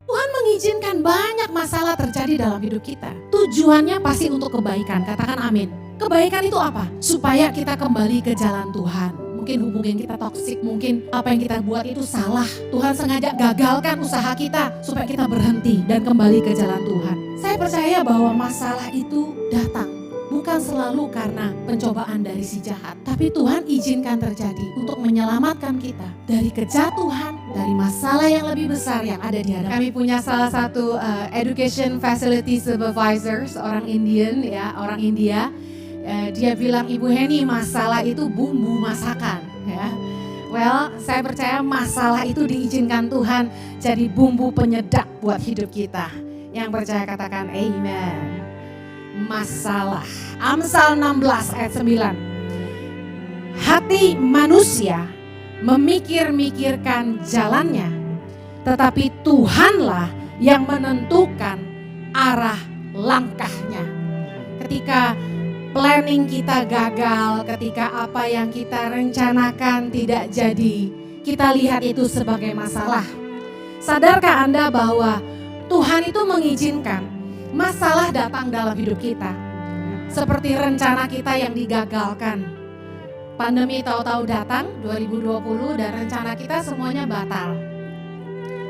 Tuhan mengizinkan banyak masalah terjadi dalam hidup kita. Tujuannya pasti untuk kebaikan, katakan amin. Kebaikan itu apa? Supaya kita kembali ke jalan Tuhan. Mungkin hubungan kita toksik, mungkin apa yang kita buat itu salah. Tuhan sengaja gagalkan usaha kita supaya kita berhenti dan kembali ke jalan Tuhan. Saya percaya bahwa masalah itu datang bukan selalu karena pencobaan dari si jahat, tapi Tuhan izinkan terjadi untuk menyelamatkan kita dari kejatuhan, dari masalah yang lebih besar yang ada di hadapan. Kami punya salah satu education facility supervisor, seorang Indian ya, orang India. Dia bilang, Ibu Heni, masalah itu bumbu masakan ya. Well, saya percaya masalah itu diizinkan Tuhan jadi bumbu penyedap buat hidup kita. Yang percaya katakan amen. Masalah. Amsal 16 ayat 9. Hati manusia memikir-mikirkan jalannya, tetapi Tuhanlah yang menentukan arah langkahnya. Ketika planning kita gagal, ketika apa yang kita rencanakan tidak jadi, kita lihat itu sebagai masalah. Sadarkah Anda bahwa Tuhan itu mengizinkan masalah datang dalam hidup kita? Seperti rencana kita yang digagalkan. Pandemi tahu-tahu datang 2020 dan rencana kita semuanya batal.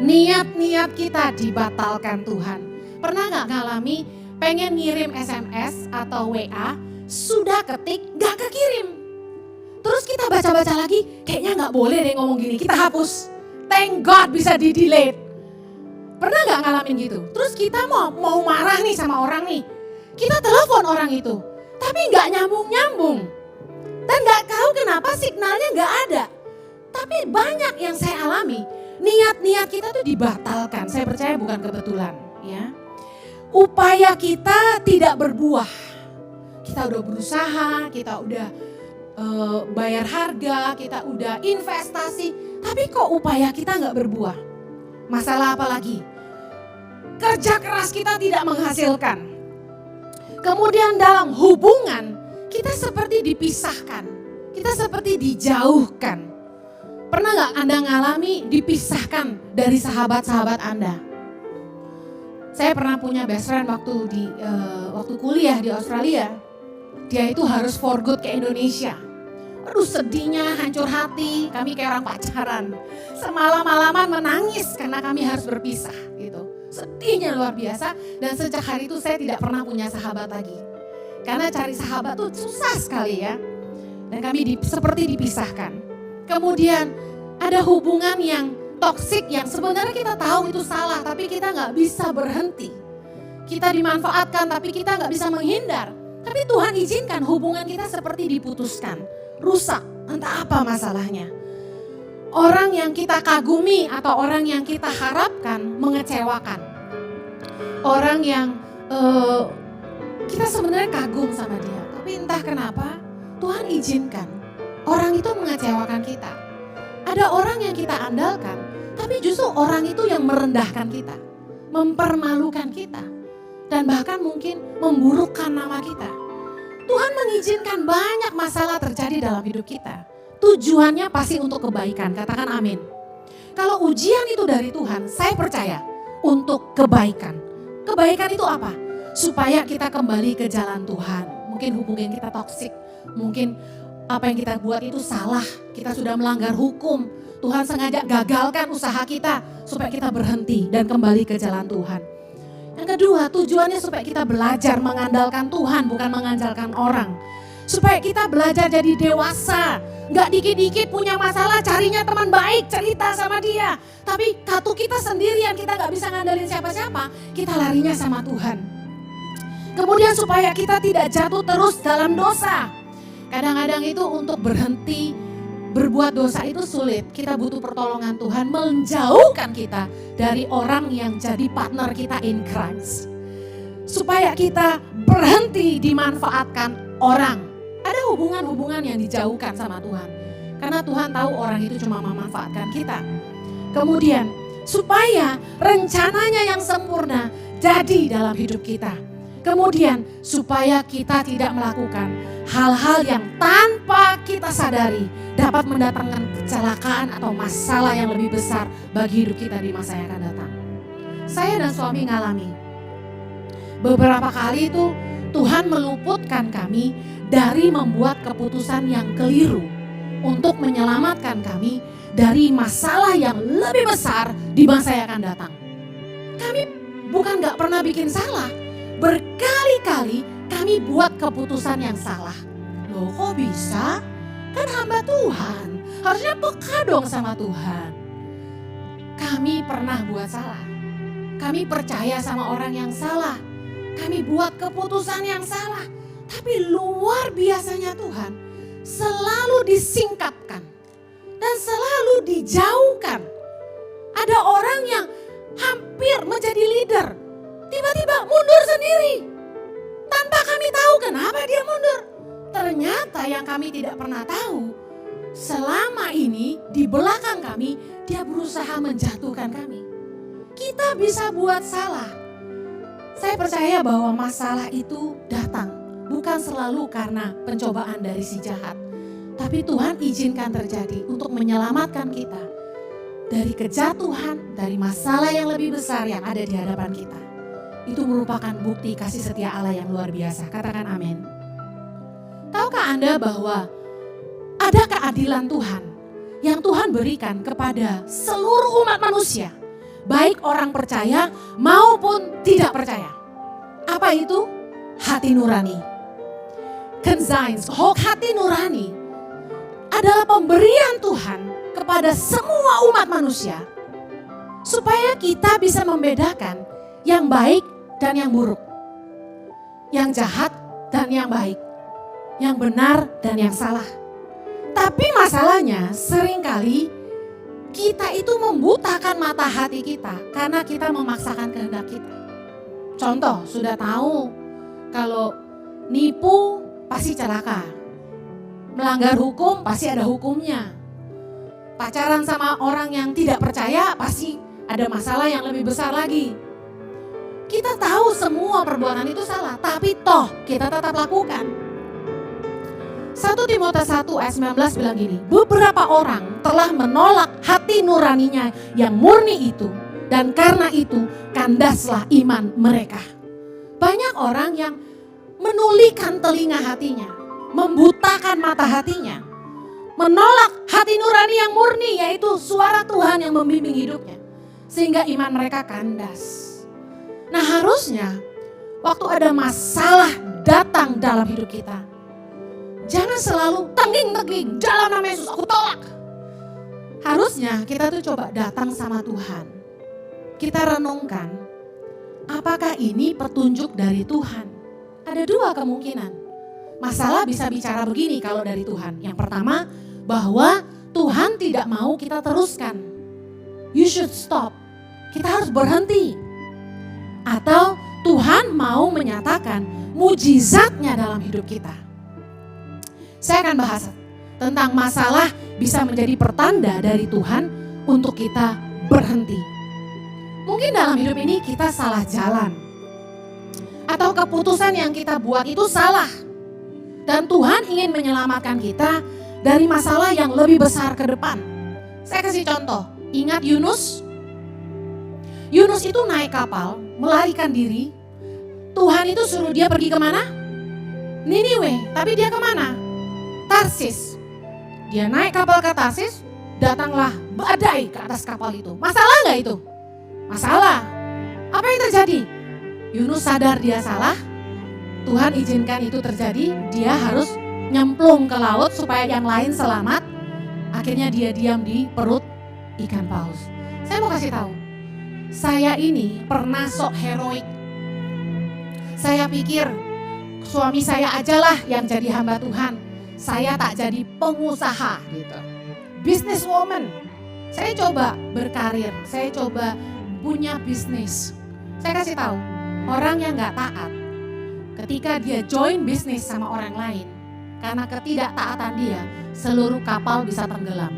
Niat-niat kita dibatalkan Tuhan. Pernah gak ngalami pengen ngirim SMS atau WA, sudah ketik gak kekirim. Terus kita baca-baca lagi, kayaknya gak boleh deh ngomong gini, kita hapus. Thank God bisa di-delete. Pernah gak ngalamin gitu? Terus kita mau marah nih sama orang nih. Kita telepon orang itu, tapi gak nyambung-nyambung. Dan gak tahu kenapa signalnya gak ada. Tapi banyak yang saya alami, niat-niat kita tuh dibatalkan. Saya percaya bukan kebetulan ya. Upaya kita tidak berbuah. Kita udah berusaha, kita udah bayar harga, kita udah investasi. Tapi kok upaya kita gak berbuah? Masalah apa lagi? Kerja keras kita tidak menghasilkan. Kemudian dalam hubungan kita seperti dipisahkan. Kita seperti dijauhkan. Pernah gak Anda ngalami dipisahkan dari sahabat-sahabat Anda? Saya pernah punya best friend waktu kuliah di Australia. Dia itu harus for good ke Indonesia. Aduh sedihnya, hancur hati, kami kayak orang pacaran. Semalam-malaman menangis karena kami harus berpisah gitu. Sedihnya luar biasa dan sejak hari itu saya tidak pernah punya sahabat lagi. Karena cari sahabat tuh susah sekali ya. Dan kami seperti dipisahkan. Kemudian ada hubungan yang toksik yang sebenarnya kita tahu itu salah tapi kita gak bisa berhenti. Kita dimanfaatkan tapi kita gak bisa menghindar. Tapi Tuhan izinkan hubungan kita seperti diputuskan. Rusak, entah apa masalahnya. Orang yang kita kagumi atau orang yang kita harapkan mengecewakan. Orang yang kita sebenarnya kagum sama dia. Tapi entah kenapa Tuhan izinkan orang itu mengecewakan kita. Ada orang yang kita andalkan, tapi justru orang itu yang merendahkan kita. Mempermalukan kita. Dan bahkan mungkin memburukkan nama kita. Tuhan mengizinkan banyak masalah terjadi dalam hidup kita. Tujuannya pasti untuk kebaikan, katakan amin. Kalau ujian itu dari Tuhan, saya percaya untuk kebaikan. Kebaikan itu apa? Supaya kita kembali ke jalan Tuhan. Mungkin hubungan kita toksik, mungkin apa yang kita buat itu salah. Kita sudah melanggar hukum. Tuhan sengaja gagalkan usaha kita supaya kita berhenti dan kembali ke jalan Tuhan. Yang kedua, tujuannya supaya kita belajar mengandalkan Tuhan, bukan mengandalkan orang. Supaya kita belajar jadi dewasa. Gak dikit-dikit punya masalah, carinya teman baik, cerita sama dia. Tapi katu kita sendirian, kita gak bisa ngandelin siapa-siapa. Kita larinya sama Tuhan. Kemudian supaya kita tidak jatuh terus dalam dosa. Kadang-kadang itu untuk berhenti berbuat dosa itu sulit. Kita butuh pertolongan Tuhan menjauhkan kita dari orang yang jadi partner kita in Christ. Supaya kita berhenti dimanfaatkan orang. Ada hubungan-hubungan yang dijauhkan sama Tuhan. Karena Tuhan tahu orang itu cuma memanfaatkan kita. Kemudian supaya rencananya yang sempurna jadi dalam hidup kita. Kemudian supaya kita tidak melakukan hal-hal yang tanpa kita sadari dapat mendatangkan kecelakaan atau masalah yang lebih besar bagi hidup kita di masa yang akan datang. Saya dan suami ngalami beberapa kali itu Tuhan meluputkan kami dari membuat keputusan yang keliru untuk menyelamatkan kami dari masalah yang lebih besar di masa yang akan datang. Kami bukan gak pernah bikin salah, berkali-kali kami buat keputusan yang salah. Loh kok bisa? Kan hamba Tuhan, harusnya peka dong sama Tuhan. Kami pernah buat salah, kami percaya sama orang yang salah, kami buat keputusan yang salah. Tapi luar biasanya Tuhan selalu disingkapkan dan selalu dijauhkan. Ada orang yang hampir menjadi leader, tiba-tiba mundur sendiri. Tanpa kami tahu kenapa dia mundur. Ternyata yang kami tidak pernah tahu, selama ini di belakang kami dia berusaha menjatuhkan kami. Kita bisa buat salah. Saya percaya bahwa masalah itu datang bukan selalu karena pencobaan dari si jahat. Tapi Tuhan izinkan terjadi untuk menyelamatkan kita dari kejatuhan, dari masalah yang lebih besar yang ada di hadapan kita. Itu merupakan bukti kasih setia Allah yang luar biasa. Katakan amin. Tahukah Anda bahwa ada keadilan Tuhan yang Tuhan berikan kepada seluruh umat manusia, baik orang percaya maupun tidak percaya. Apa itu? Hati nurani. Conscience, hati nurani adalah pemberian Tuhan kepada semua umat manusia supaya kita bisa membedakan yang baik dan yang buruk, yang jahat dan yang baik, yang benar dan yang salah. Tapi masalahnya seringkali kita itu membutakan mata hati kita karena kita memaksakan kehendak kita. Contoh, sudah tahu kalau nipu pasti celaka, melanggar hukum pasti ada hukumnya, pacaran sama orang yang tidak percaya pasti ada masalah yang lebih besar lagi. Kita tahu semua perbuatan itu salah, tapi toh kita tetap lakukan. 1 Timotius 1 ayat 19 bilang gini, beberapa orang telah menolak hati nuraninya yang murni itu, dan karena itu kandaslah iman mereka. Banyak orang yang menulikan telinga hatinya, membutakan mata hatinya, menolak hati nurani yang murni, yaitu suara Tuhan yang membimbing hidupnya, sehingga iman mereka kandas. Nah harusnya waktu ada masalah datang dalam hidup kita, jangan selalu tenging-tenging, dalam nama Yesus aku tolak. Harusnya kita tuh coba datang sama Tuhan. Kita renungkan, apakah ini petunjuk dari Tuhan? Ada dua kemungkinan. Masalah bisa bicara begini kalau dari Tuhan. Yang pertama, bahwa Tuhan tidak mau kita teruskan. You should stop. Kita harus berhenti. Atau Tuhan mau menyatakan mujizatnya dalam hidup kita. Saya akan bahas tentang masalah bisa menjadi pertanda dari Tuhan untuk kita berhenti. Mungkin dalam hidup ini kita salah jalan, atau keputusan yang kita buat itu salah, dan Tuhan ingin menyelamatkan kita dari masalah yang lebih besar ke depan. Saya kasih contoh, ingat Yunus? Yunus itu naik kapal, melarikan diri. Tuhan itu suruh dia pergi kemana? Niniwe, tapi dia kemana? Tarsis. Dia naik kapal ke Tarsis, datanglah badai ke atas kapal itu. Masalah nggak itu? Masalah. Apa yang terjadi? Yunus sadar dia salah, Tuhan izinkan itu terjadi, dia harus nyemplung ke laut supaya yang lain selamat. Akhirnya dia diam di perut ikan paus. Saya mau kasih tahu, saya ini pernah sok heroik. Saya pikir suami saya ajalah yang jadi hamba Tuhan. Saya tak jadi pengusaha gitu. Businesswoman. Saya coba berkarir, saya coba punya bisnis. Saya kasih tahu, orang yang gak taat, ketika dia join bisnis sama orang lain, karena ketidaktaatan dia, seluruh kapal bisa tenggelam.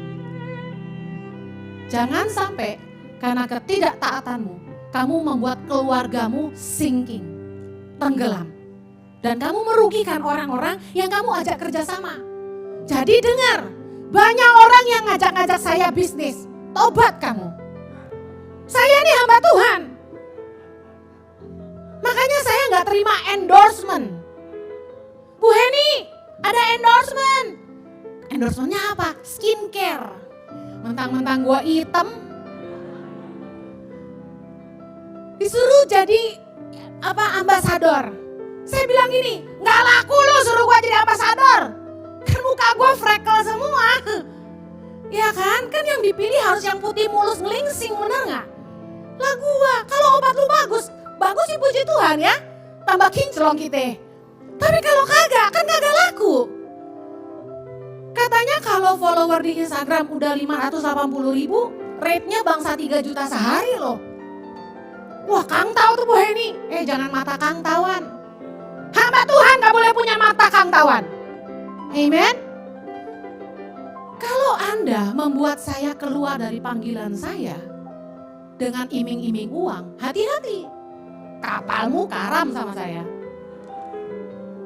Jangan sampai karena ketidaktaatanmu, kamu membuat keluargamu sinking, tenggelam. Dan kamu merugikan orang-orang yang kamu ajak kerjasama. Jadi dengar, banyak orang yang ngajak-ngajak saya bisnis. Tobat kamu. Saya ini hamba Tuhan. Makanya saya nggak terima endorsement. Bu Heni, ada endorsement. Endorsementnya apa? Skincare. Mentang-mentang gua hitam, disuruh jadi ambasador. Saya bilang gini, nggak laku lu suruh gua jadi ambasador. Kan muka gua freckle semua. Ya kan yang dipilih harus yang putih mulus ngelingsing, bener nggak? Lah gua, kalau obat lu bagus sih puji Tuhan ya. Tambah kinclong kita. Tapi kalau kagak, kan kagak laku. Katanya kalau follower di Instagram udah 580.000, rate-nya bangsa 3 juta sehari loh. Wah, Kang tahu tuh Bu Heni. Jangan mata Kang tawan. Hamba Tuhan gak boleh punya mata Kang tawan. Amen. Kalau Anda membuat saya keluar dari panggilan saya dengan iming-iming uang, hati-hati. Kapalmu karam sama saya.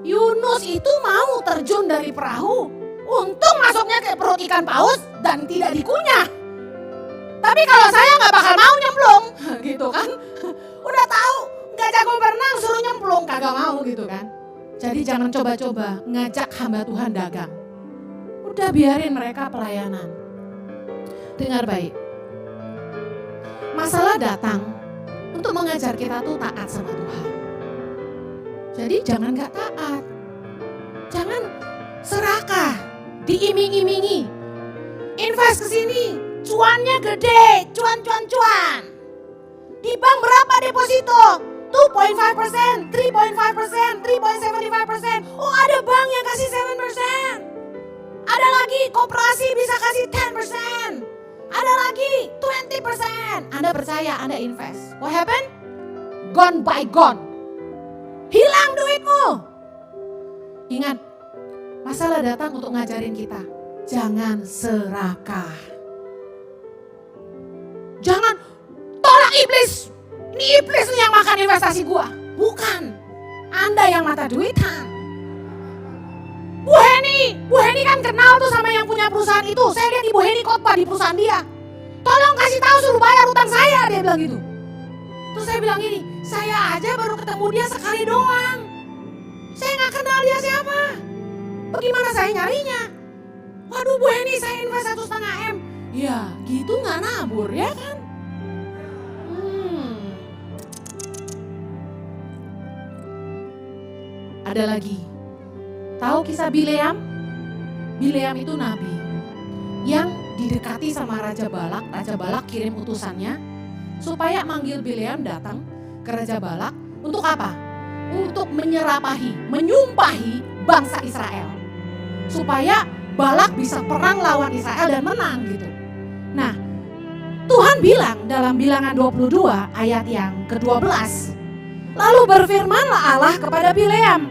Yunus itu mau terjun dari perahu. Untung masuknya ke perut ikan paus dan tidak dikunyah. Tapi kalau saya gak bakal mau nyemplung. Gitu kan. Udah tahu gak jago berenang suruh nyemplung. Kagak mau gitu kan. Jadi jangan coba-coba ngajak hamba Tuhan dagang. Udah biarin mereka pelayanan. Dengar baik. Masalah datang untuk mengajar kita tuh taat sama Tuhan. Jadi jangan gak taat. Jangan serakah, diiming-imingi. Invest ke sini, cuannya gede, cuan. Di bank berapa deposito? 2.5%, 3.5%, 3.75%. Oh, ada bank yang kasih 7%. Ada lagi koperasi bisa kasih 10%. Ada lagi 20%. Anda percaya, Anda invest. What happened? Gone by gone. Hilang duitmu. Ingat, masalah datang untuk ngajarin kita. Jangan serakah. Jangan tolak iblis. Ini iblis yang makan investasi gua. Bukan. Anda yang mata duitan. Bu Heni kan kenal tuh sama yang punya perusahaan itu. Saya lihat Ibu Heni khotbah di perusahaan dia. Tolong kasih tahu suruh bayar utang saya, dia bilang gitu. Terus saya bilang gini, saya aja baru ketemu dia sekali doang. Saya nggak kenal dia siapa. Bagaimana saya nyarinya? Waduh Bu Heni, saya invest 1,5 M. Ya gitu nggak nabur ya kan? Ada lagi. Tahu kisah Bileam? Bileam itu nabi yang didekati sama Raja Balak. Raja Balak kirim utusannya supaya manggil Bileam datang ke Raja Balak. Untuk apa? Untuk menyumpahi bangsa Israel. Supaya Balak bisa perang lawan Israel dan menang gitu. Nah, Tuhan bilang dalam Bilangan 22 ayat yang ke-12. Lalu berfirmanlah Allah kepada Bileam,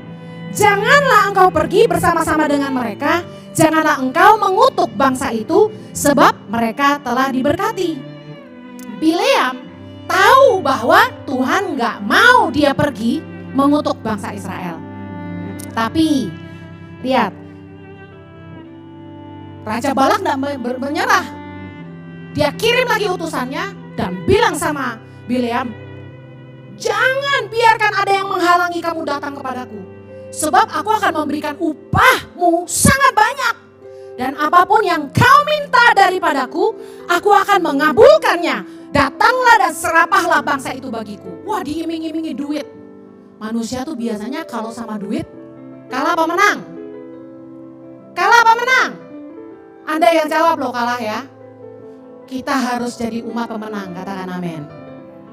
janganlah engkau pergi bersama-sama dengan mereka, janganlah engkau mengutuk bangsa itu, sebab mereka telah diberkati. Bileam tahu bahwa Tuhan gak mau dia pergi mengutuk bangsa Israel. Tapi, lihat, Raja Balak gak menyerah. Dia kirim lagi utusannya dan bilang sama Bileam, jangan biarkan ada yang menghalangi kamu datang kepadaku. Sebab aku akan memberikan upahmu sangat banyak. Dan apapun yang kau minta daripadaku, aku akan mengabulkannya. Datanglah dan serapahlah bangsa itu bagiku. Wah, diiming-imingi duit. Manusia tuh biasanya kalau sama duit, kalah apa menang? Kalah apa menang? Anda yang jawab loh kalah ya. Kita harus jadi umat pemenang, katakan amin.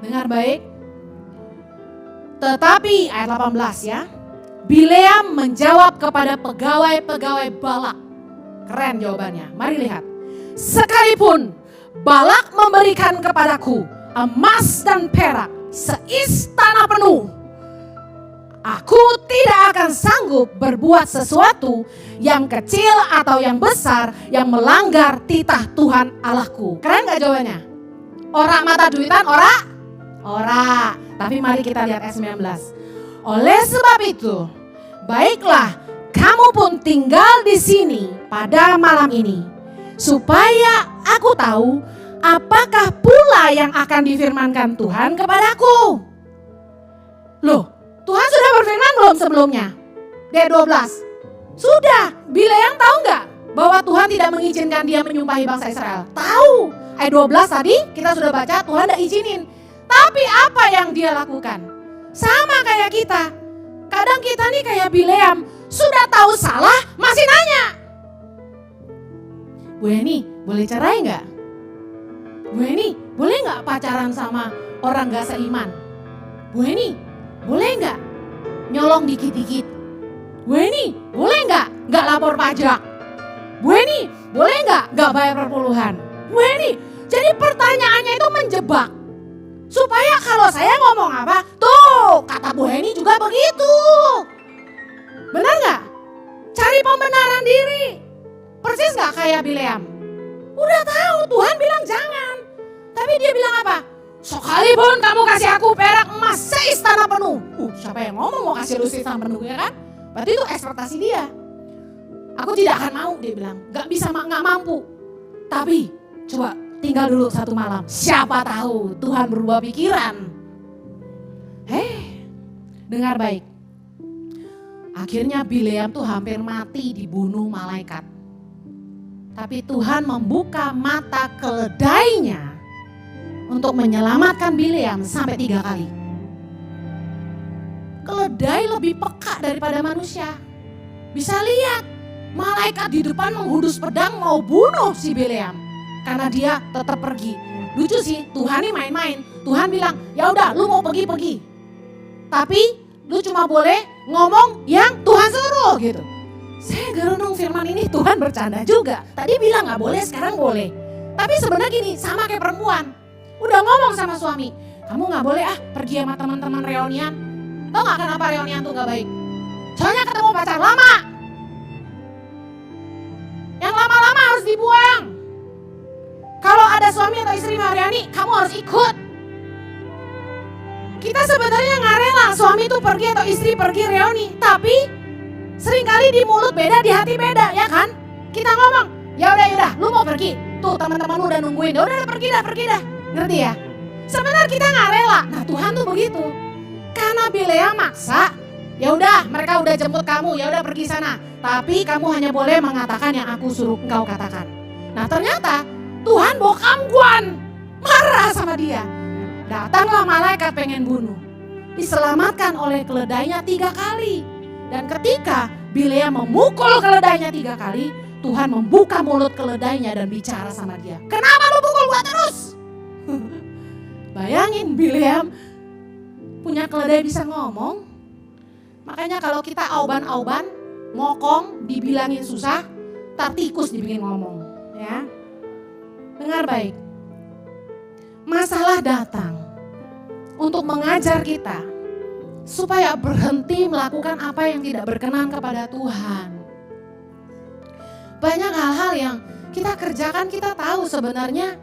Dengar baik. Tetapi ayat 18 ya. Bileam menjawab kepada pegawai-pegawai Balak. Keren jawabannya. Mari lihat. Sekalipun Balak memberikan kepadaku emas dan perak seistana penuh, aku tidak akan sanggup berbuat sesuatu yang kecil atau yang besar yang melanggar titah Tuhan Allahku. Keren gak jawabannya? Ora mata duitan, ora. Tapi mari kita lihat ayat 19. Oleh sebab itu, baiklah, kamu pun tinggal di sini pada malam ini, supaya aku tahu apakah pula yang akan difirmankan Tuhan kepadaku. Loh, Tuhan sudah berfirman belum sebelumnya? Ayat 12. Sudah, Bileam tahu nggak bahwa Tuhan tidak mengizinkan dia menyumpahi bangsa Israel? Tahu. Ayat 12 tadi kita sudah baca, Tuhan tidak izinin. Tapi apa yang dia lakukan? Sama kayak kita. Kadang kita nih kayak Bileam, sudah tahu salah masih nanya. Bu Eni, boleh cerai nggak? Bu Eni, boleh nggak pacaran sama orang gak seiman? Bu Eni, boleh nggak nyolong dikit-dikit? Bu Eni, boleh nggak lapor pajak? Bu Eni, boleh nggak bayar perpuluhan? Bu Eni, jadi pertanyaannya itu menjebak. Supaya kalau saya ngomong apa, tuh kata Bu Eni juga begitu. Benar nggak? Cari pembenaran diri. Persis nggak kayak Bileam? Udah tahu Tuhan bilang jangan. Tapi dia bilang apa? Sekalipun kamu kasih aku perak emas seistana penuh. Siapa yang ngomong mau kasih lu seistana penuh, ya kan? Berarti itu ekspektasi dia. Aku tidak akan mau, dia bilang. Gak bisa, gak mampu. Tapi coba tinggal dulu satu malam. Siapa tahu Tuhan berubah pikiran. Dengar baik. Akhirnya Bileam tuh hampir mati dibunuh malaikat. Tapi Tuhan membuka mata keledainya untuk menyelamatkan Bileam sampai 3 kali. Keledai lebih peka daripada manusia. Bisa lihat malaikat di depan menghunus pedang mau bunuh si Bileam. Karena dia tetap pergi. Lucu sih, Tuhan ini main-main. Tuhan bilang, ya udah lu mau pergi-pergi. Tapi lu cuma boleh ngomong yang Tuhan suruh gitu. Saya gerenung firman ini Tuhan bercanda juga. Tadi bilang gak boleh, sekarang boleh. Tapi sebenarnya gini, sama kayak perempuan. Udah ngomong sama suami, kamu gak boleh pergi sama teman-teman reunian. Tau gak kenapa reunian tuh gak baik? Soalnya ketemu pacar lama. Yang lama-lama harus dibuang. Kalau ada suami atau istri Mariani, kamu harus ikut. Kita sebenarnya gak rela suami tuh pergi atau istri pergi reuni. Tapi seringkali di mulut beda, di hati beda, ya kan? Kita ngomong, ya udah, lu mau pergi. Tuh teman-teman lu udah nungguin, udah pergi dah. Ngerti ya? Sebenarnya kita nggak rela. Nah Tuhan tuh begitu. Karena Bileam maksa, ya udah mereka udah jemput kamu, ya udah pergi sana. Tapi kamu hanya boleh mengatakan yang aku suruh engkau katakan. Nah ternyata Tuhan bokangguan, marah sama dia. Datanglah malaikat pengen bunuh. Diselamatkan oleh keledainya 3 kali. Dan ketika Bileam memukul keledainya 3 kali, Tuhan membuka mulut keledainya dan bicara sama dia. Kenapa lu pukul gua terus? Bayangin Bileam punya keledai bisa ngomong. Makanya kalau kita auban-auban, mokong, dibilangin susah, tar tikus dibikin ngomong. Ya, dengar baik. Masalah datang untuk mengajar kita supaya berhenti melakukan apa yang tidak berkenan kepada Tuhan. Banyak hal-hal yang kita kerjakan, kita tahu sebenarnya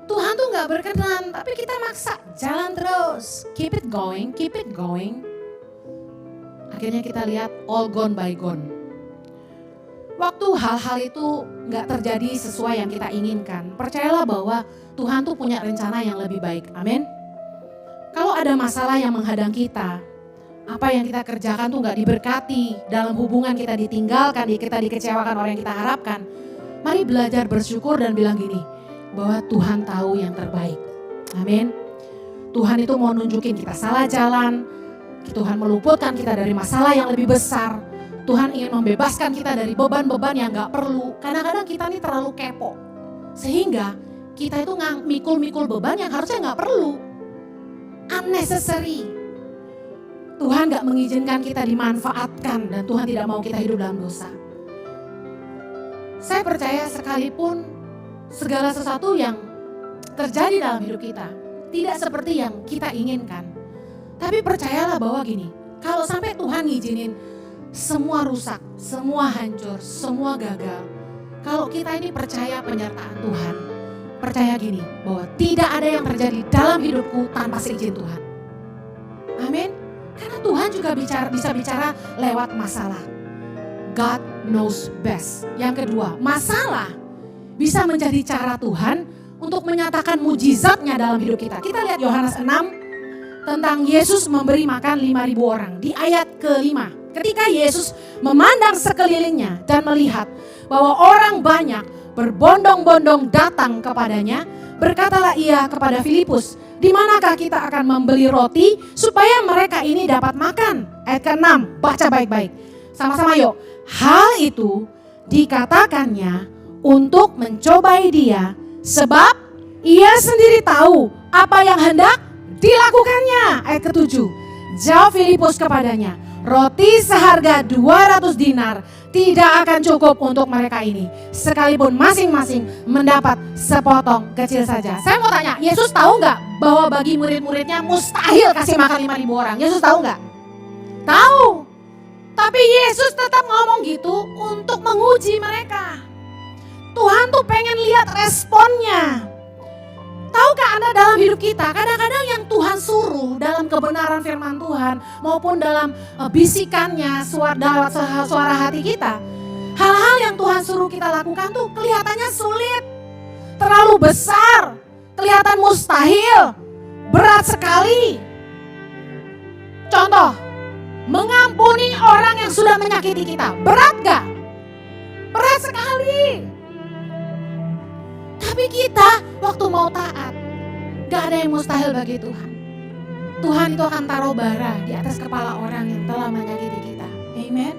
Tuhan tuh gak berkenan, tapi kita maksa jalan terus. Keep it going. Akhirnya kita lihat all gone by gone. Waktu hal-hal itu gak terjadi sesuai yang kita inginkan, percayalah bahwa Tuhan tuh punya rencana yang lebih baik. Amin. Kalau ada masalah yang menghadang kita, apa yang kita kerjakan tuh gak diberkati, dalam hubungan kita ditinggalkan, kita dikecewakan oleh yang kita harapkan, mari belajar bersyukur dan bilang gini, bahwa Tuhan tahu yang terbaik. Amin. Tuhan itu mau nunjukin kita salah jalan, Tuhan meluputkan kita dari masalah yang lebih besar. Tuhan ingin membebaskan kita dari beban-beban yang gak perlu. Kadang-kadang kita nih terlalu kepo, sehingga kita itu mikul-mikul beban yang harusnya gak perlu. Unnecessary. Tuhan gak mengizinkan kita dimanfaatkan dan Tuhan tidak mau kita hidup dalam dosa. Saya percaya sekalipun segala sesuatu yang terjadi dalam hidup kita tidak seperti yang kita inginkan, tapi percayalah bahwa gini, kalau sampai Tuhan ngizinin semua rusak, semua hancur, semua gagal, kalau kita ini percaya penyertaan Tuhan, percaya gini, bahwa tidak ada yang terjadi dalam hidupku tanpa seizin Tuhan. Amin. Karena Karena Tuhan juga bisa bicara lewat masalah. God knows best. Yang kedua, masalah bisa menjadi cara Tuhan untuk menyatakan mujizatnya dalam hidup kita. Kita lihat Yohanes 6 tentang Yesus memberi makan 5.000 orang. Di ayat ke-5, ketika Yesus memandang sekelilingnya dan melihat bahwa orang banyak berbondong-bondong datang kepadanya, berkatalah ia kepada Filipus, di manakah kita akan membeli roti supaya mereka ini dapat makan? Ayat ke-6, baca baik-baik. Sama-sama yuk. Hal itu dikatakannya untuk mencobai dia, sebab ia sendiri tahu apa yang hendak dilakukannya. Ayat ke-7, jawab Filipus kepadanya, roti seharga 200 dinar tidak akan cukup untuk mereka ini, sekalipun masing-masing mendapat sepotong kecil saja. Saya mau tanya, Yesus tahu nggak bahwa bagi murid-muridnya mustahil kasih makan 5.000 orang? Yesus tahu nggak? Tahu. Tapi Yesus tetap ngomong gitu untuk menguji mereka. Tuhan tuh pengen lihat responnya. Tahukah Anda dalam hidup kita, kadang-kadang yang Tuhan suruh dalam kebenaran firman Tuhan maupun dalam bisikannya, suara hati kita, hal-hal yang Tuhan suruh kita lakukan tuh kelihatannya sulit, terlalu besar, kelihatan mustahil, berat sekali. Contoh, mengampuni orang yang sudah menyakiti kita, berat gak? Berat sekali. Tapi kita waktu mau taat, gak ada yang mustahil bagi Tuhan. Tuhan itu akan taruh bara di atas kepala orang yang telah menyakiti kita. Amen.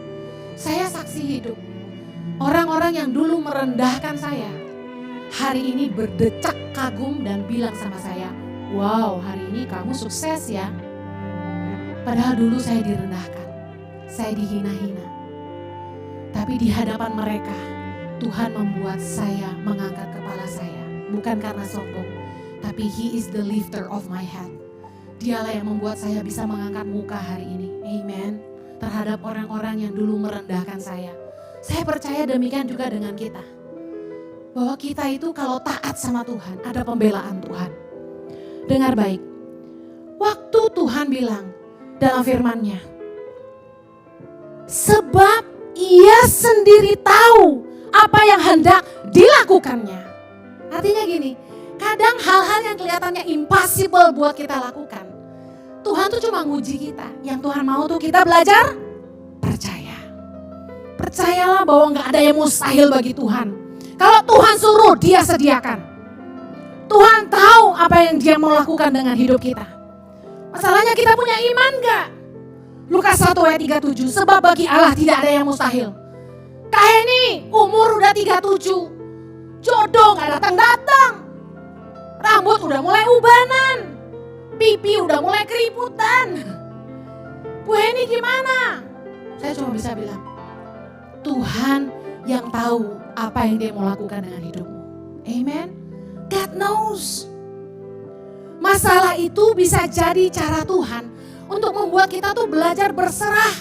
Saya saksi hidup. Orang-orang yang dulu merendahkan saya, hari ini berdecak kagum dan bilang sama saya, wow, hari ini kamu sukses ya. Padahal dulu saya direndahkan, saya dihina-hina. Tapi di hadapan mereka, Tuhan membuat saya mengangkat kepala saya. Bukan karena sombong, tapi He is the lifter of my head. Dialah yang membuat saya bisa mengangkat muka hari ini. Amen. Terhadap orang-orang yang dulu merendahkan saya. Saya percaya demikian juga dengan kita. Bahwa kita itu kalau taat sama Tuhan, ada pembelaan Tuhan. Dengar baik. Waktu Tuhan bilang dalam firman-Nya, sebab Ia sendiri tahu apa yang hendak dilakukannya. Artinya gini, kadang hal-hal yang kelihatannya impossible buat kita lakukan, Tuhan tuh cuma nguji kita. Yang Tuhan mau tuh kita belajar percaya. Percayalah bahwa gak ada yang mustahil bagi Tuhan. Kalau Tuhan suruh, Dia sediakan. Tuhan tahu apa yang Dia mau lakukan dengan hidup kita. Masalahnya kita punya iman gak? Lukas 1 ayat 37, sebab bagi Allah tidak ada yang mustahil. Kak Heni, umur udah 37, jodoh gak datang-datang. Rambut udah mulai ubanan, pipi udah mulai keriputan. Bu Heni gimana? Saya cuma bisa bilang, Tuhan yang tahu apa yang Dia mau lakukan dengan hidupmu. Amen. God knows. Masalah itu bisa jadi cara Tuhan untuk membuat kita tuh belajar berserah.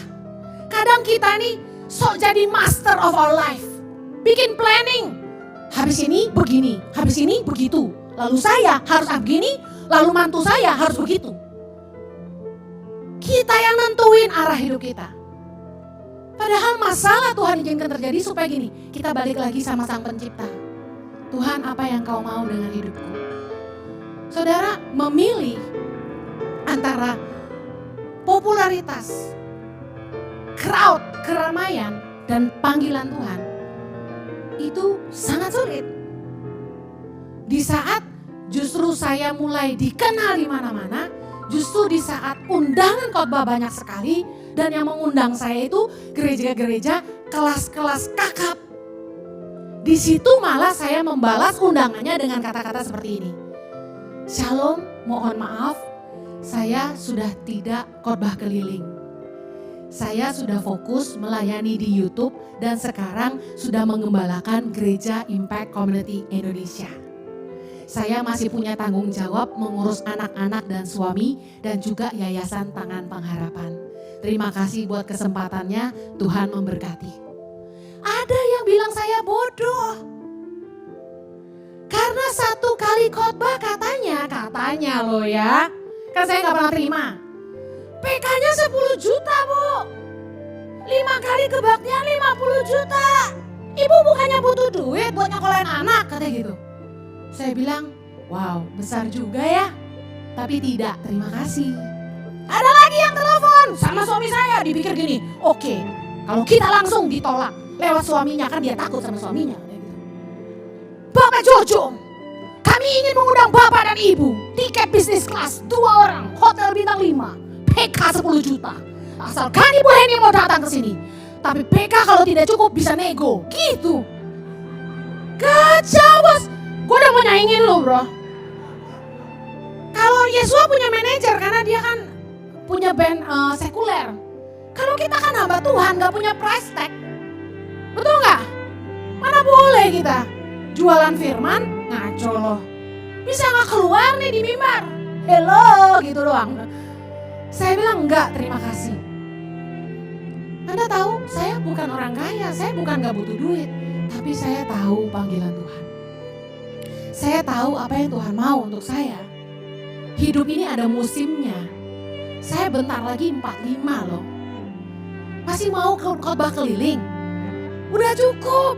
Kadang kita nih sok jadi master of our life. Bikin planning. Habis ini begini, habis ini begitu. Lalu saya harus begini, lalu mantu saya harus begitu. Kita yang nentuin arah hidup kita. Padahal masalah Tuhan izinkan terjadi supaya gini, kita balik lagi sama Sang Pencipta. Tuhan, apa yang Kau mau dengan hidupku? Saudara, memilih antara popularitas, crowd, keramaian, dan panggilan Tuhan, itu sangat sulit. Di saat justru saya mulai dikenal di mana-mana, justru di saat undangan khotbah banyak sekali, dan yang mengundang saya itu gereja-gereja, kelas-kelas kakap. Di situ malah saya membalas undangannya dengan kata-kata seperti ini. Shalom, mohon maaf, saya sudah tidak khotbah keliling. Saya sudah fokus melayani di YouTube dan sekarang sudah mengembalakan Gereja Impact Community Indonesia. Saya masih punya tanggung jawab mengurus anak-anak dan suami dan juga Yayasan Tangan Pengharapan. Terima kasih buat kesempatannya, Tuhan memberkati. Ada yang bilang saya bodoh. Karena satu kali khotbah katanya loh ya. Kan saya gak pernah terima. PK-nya 10 juta Bu. 5 kali kebaktian 50 juta. Ibu bukannya butuh duit buat nyekolahin anak, katanya gitu. Saya bilang, wow besar juga ya. Tapi tidak, terima kasih. Ada lagi yang telepon sama suami saya, dipikir gini, oke, kalau kita langsung ditolak lewat suaminya, kan dia takut sama suaminya. Bapak Jojo, kami ingin mengundang Bapak dan Ibu, tiket bisnis kelas 2 orang, hotel bintang 5, PK 10 juta. Asalkan Ibu Heni mau datang ke sini. Tapi PK kalau tidak cukup bisa nego, gitu. Kacau bos, gue udah mau nyaingin lo bro. Kalau Yesua punya manajer karena dia kan punya band sekuler. Kalau kita kan hamba Tuhan gak punya price tag. Betul gak? Mana boleh kita jualan firman ngaco loh. Bisa gak keluar nih di mimbar? Hello gitu doang. Saya bilang enggak, terima kasih. Anda tahu, saya bukan orang kaya, saya bukan gak butuh duit. Tapi saya tahu panggilan Tuhan. Saya tahu apa yang Tuhan mau untuk saya. Hidup ini ada musimnya. Saya bentar lagi 45 loh. Masih mau khotbah keliling? Udah cukup.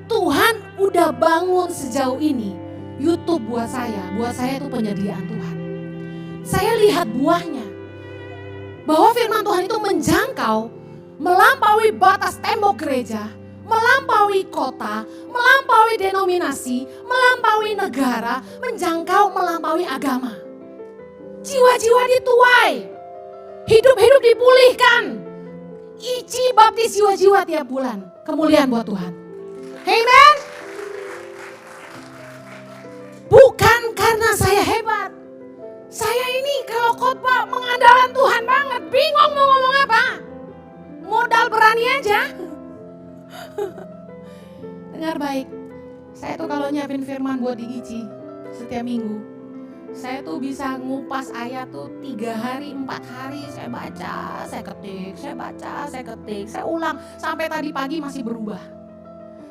Tuhan udah bangun sejauh ini. YouTube buat saya itu penyediaan Tuhan. Saya lihat buahnya. Bahwa firman Tuhan itu menjangkau, melampaui batas tembok gereja, melampaui kota, melampaui denominasi, melampaui negara, menjangkau melampaui agama. Jiwa-jiwa dituai, hidup-hidup dipulihkan. Ici baptis jiwa-jiwa tiap bulan, kemuliaan buat Tuhan. Amen. Bukan karena saya hebat. Saya ini kalau khotbah mengandalkan Tuhan banget, bingung mau ngomong apa. Modal berani aja. Dengar baik, saya tuh kalau nyiapin firman buat di ICI setiap minggu, saya tuh bisa ngupas ayat tuh 3 hari, 4 hari. Saya baca, saya ketik, saya baca, saya ketik, saya ulang. Sampai tadi pagi masih berubah.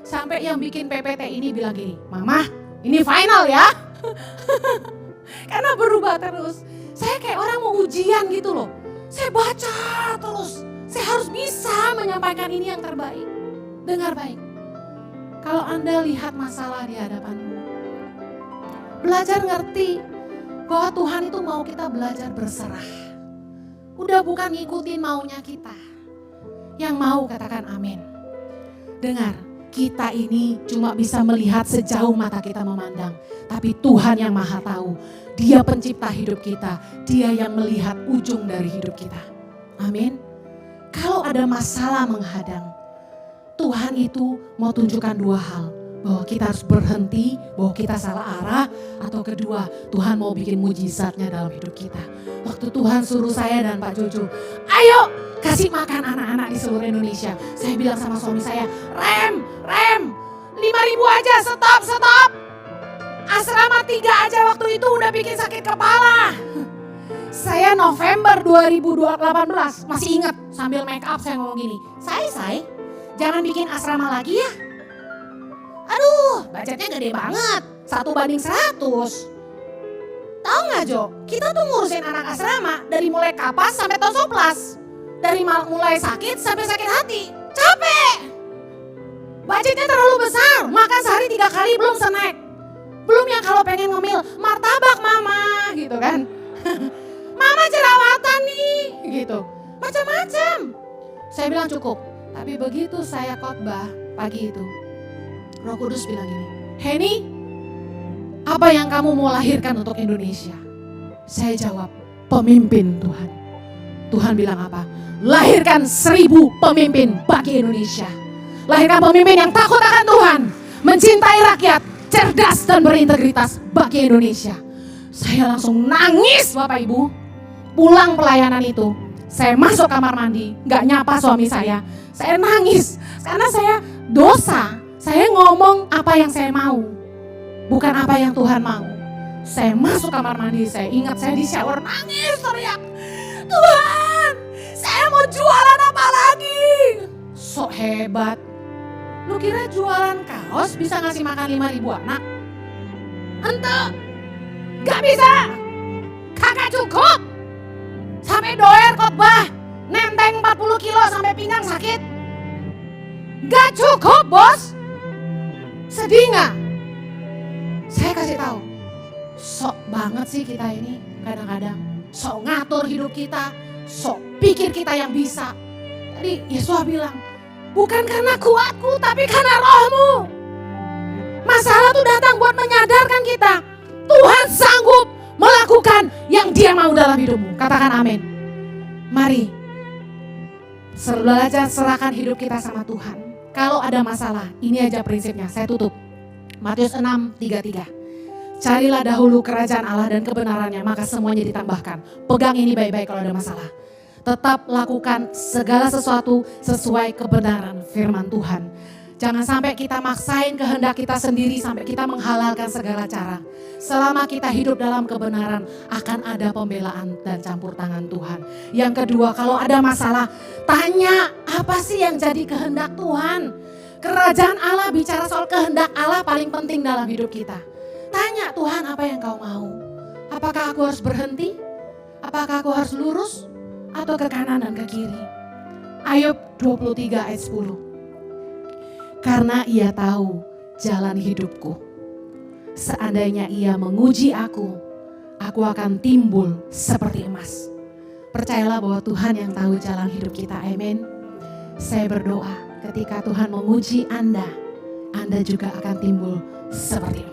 Sampai yang bikin PPT ini bilang gini, Mama ini final ya. Karena berubah terus. Saya kayak orang mau ujian gitu loh. Saya baca terus. Saya harus bisa menyampaikan ini yang terbaik. Dengar baik. Kalau Anda lihat masalah di hadapanmu, belajar ngerti bahwa Tuhan itu mau kita belajar berserah. Udah bukan ngikutin maunya kita. Yang mau katakan amin. Dengar, kita ini cuma bisa melihat sejauh mata kita memandang. Tapi Tuhan yang maha tahu. Dia pencipta hidup kita. Dia yang melihat ujung dari hidup kita. Amin. Kalau ada masalah menghadang, Tuhan itu mau tunjukkan 2 hal. Bahwa kita harus berhenti, bahwa kita salah arah. Atau kedua, Tuhan mau bikin mujizatnya dalam hidup kita. Waktu Tuhan suruh saya dan Pak Jojo, ayo kasih makan anak-anak di seluruh Indonesia. Saya bilang sama suami saya, rem, 5.000 aja, stop. Asrama 3 aja waktu itu udah bikin sakit kepala. Saya November 2018 masih ingat sambil make up saya ngomong gini, Say, jangan bikin asrama lagi ya. Aduh, budgetnya gede banget, 1:100. Tahu nggak Jo, kita tuh ngurusin anak asrama dari mulai kapas sampai tosoplas, dari mulai sakit sampai sakit hati, capek. Budgetnya terlalu besar, makan sehari 3 kali belum snack. Belum yang kalau pengen ngemil, martabak mama gitu kan. Mama jerawatan nih gitu, macam-macam. Saya bilang cukup, tapi begitu saya khotbah pagi itu, Roh Kudus bilang gini, Heni, apa yang kamu mau lahirkan untuk Indonesia? Saya jawab, pemimpin Tuhan. Tuhan bilang apa? Lahirkan 1000 pemimpin bagi Indonesia. Lahirkan pemimpin yang takut akan Tuhan, mencintai rakyat, cerdas dan berintegritas bagi Indonesia. Saya langsung nangis Bapak Ibu. Pulang pelayanan itu, saya masuk kamar mandi, gak nyapa suami saya nangis. Karena saya dosa, saya ngomong apa yang saya mau, bukan apa yang Tuhan mau. Saya masuk kamar mandi, saya ingat saya di shower nangis teriak, Tuhan saya mau jualan apa lagi? Sok hebat. Lu kira jualan kaos bisa ngasih makan 5.000 anak? Ente, gak bisa, kagak cukup. Sampai doer khotbah, nenteng 40 kilo sampai pinggang sakit. Gak cukup bos. Sedih gak? Saya kasih tahu, sok banget sih kita ini kadang-kadang. Sok ngatur hidup kita, sok pikir kita yang bisa. Tadi Yesus bilang, bukan karena kuatku tapi karena rohmu. Masalah tuh datang buat menyadarkan kita, Tuhan sanggup melakukan yang Dia mau dalam hidupmu. Katakan amin. Mari belajar serahkan hidup kita sama Tuhan. Kalau ada masalah, ini aja prinsipnya, saya tutup. Matius 6:33. Carilah dahulu kerajaan Allah dan kebenarannya, maka semuanya ditambahkan. Pegang ini baik-baik kalau ada masalah. Tetap lakukan segala sesuatu sesuai kebenaran firman Tuhan. Jangan sampai kita maksain kehendak kita sendiri sampai kita menghalalkan segala cara. Selama kita hidup dalam kebenaran akan ada pembelaan dan campur tangan Tuhan. Yang kedua, kalau ada masalah, tanya apa sih yang jadi kehendak Tuhan. Kerajaan Allah bicara soal kehendak Allah paling penting dalam hidup kita. Tanya Tuhan, apa yang kau mau? Apakah aku harus berhenti? Apakah aku harus lurus? Atau ke kanan dan ke kiri? Ayub 23 ayat 10. Karena Ia tahu jalan hidupku. Seandainya Ia menguji aku akan timbul seperti emas. Percayalah bahwa Tuhan yang tahu jalan hidup kita. Amin. Saya berdoa ketika Tuhan menguji Anda juga akan timbul seperti emas.